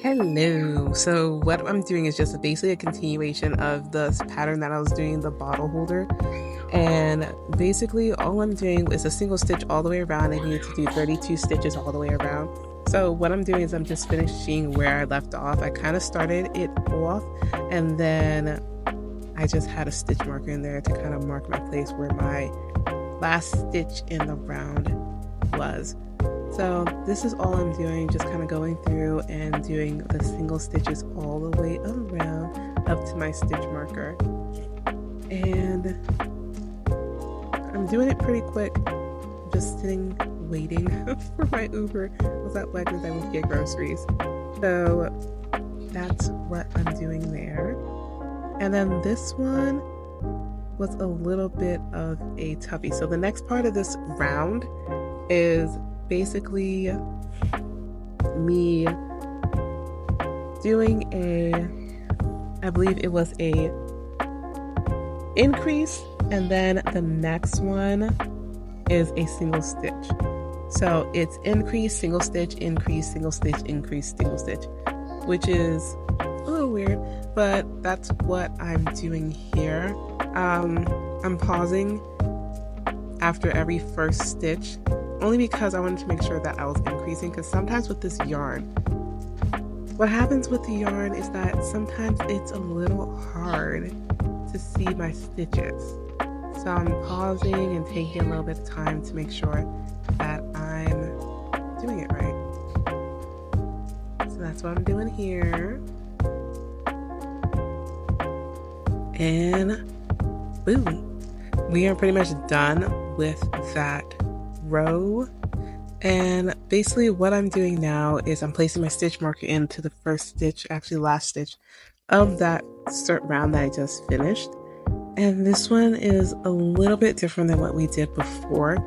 Hello. So what I'm doing is just basically a continuation of the pattern that I was doing the bottle holder. And basically all I'm doing is a single stitch all the way around. I need to do 32 stitches all the way around. So what I'm doing is I'm just finishing where I left off. I kind of started it off and then I just had a stitch marker in there to kind of mark my place where my last stitch in the round was. So this is all I'm doing, just kind of going through and doing the single stitches all the way around up to my stitch marker. And I'm doing it pretty quick. I'm just sitting waiting for my Uber. I was at Wegmans, I went to get groceries. So that's what I'm doing there. And then this one was a little bit of a toughie. So the next part of this round is basically me doing I believe it was a increase, and then the next one is a single stitch. So it's increase, single stitch, increase, single stitch, increase, single stitch, which is a little weird, but that's what I'm doing here. I'm pausing after every first stitch, only because I wanted to make sure that I was increasing, because sometimes with this yarn, what happens with the yarn is that sometimes it's a little hard to see my stitches. So I'm pausing and taking a little bit of time to make sure that I'm doing it right. So that's what I'm doing here. And boom, we are pretty much done with that row. And basically what I'm doing now is I'm placing my stitch marker into the first stitch, actually last stitch of that round that I just finished. And this one is a little bit different than what we did before.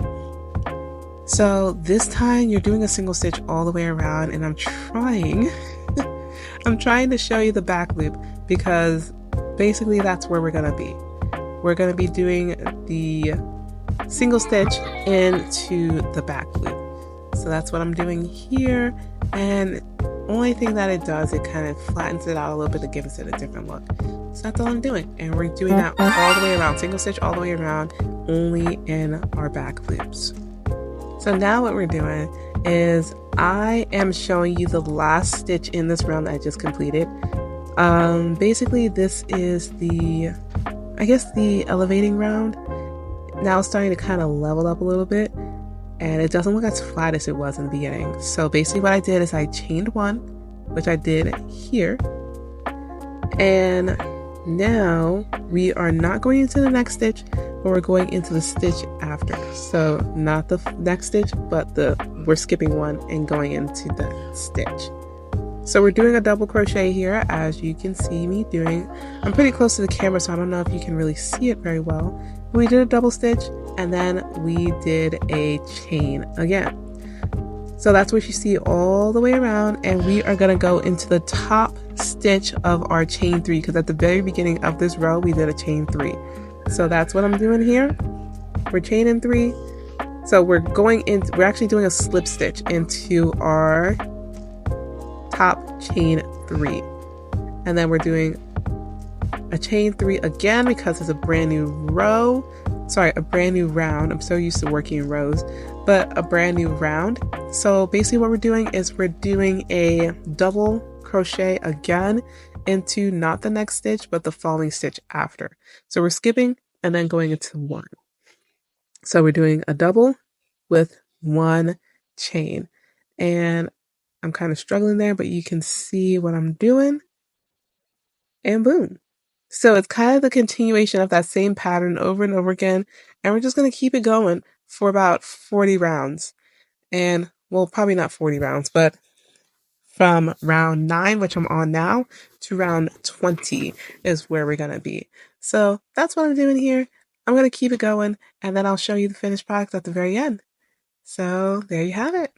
So this time you're doing a single stitch all the way around, and I'm trying to show you the back loop, because basically that's where we're going to be. We're going to be doing the single stitch into the back loop. So that's what I'm doing here, and only thing that it does, it kind of flattens it out a little bit to give us a different look. So that's all I'm doing, and we're doing that all the way around, single stitch all the way around, only in our back loops. So now what we're doing is I am showing you the last stitch in this round that I just completed. Basically this is the elevating round. Now it's starting to kind of level up a little bit, and it doesn't look as flat as it was in the beginning. So basically what I did is I chained one, which I did here, and now we are not going into the next stitch, but we're going into the stitch after. So not the next stitch, but we're skipping one and going into the stitch. So we're doing a double crochet here, as you can see me doing. I'm pretty close to the camera, so I don't know if you can really see it very well. We did a double stitch, and then we did a chain again. So that's what you see all the way around, and we are going to go into the top stitch of our chain 3, because at the very beginning of this row we did a chain 3. So that's what I'm doing here. We're chaining 3. So we're actually doing a slip stitch into our top chain 3, and then we're doing a chain 3 again, because it's a brand new round. I'm so used to working in rows, but a brand new round. So basically what we're doing is we're doing a double crochet again into not the next stitch, but the following stitch after. So we're skipping and then going into one. So we're doing a double with one chain, and I'm kind of struggling there, but you can see what I'm doing, and boom. So it's kind of the continuation of that same pattern over and over again, and we're just going to keep it going for about 40 rounds. And well, probably not 40 rounds, but from round 9, which I'm on now, to round 20 is where we're going to be. So that's what I'm doing here. I'm going to keep it going, and then I'll show you the finished product at the very end. So there you have it.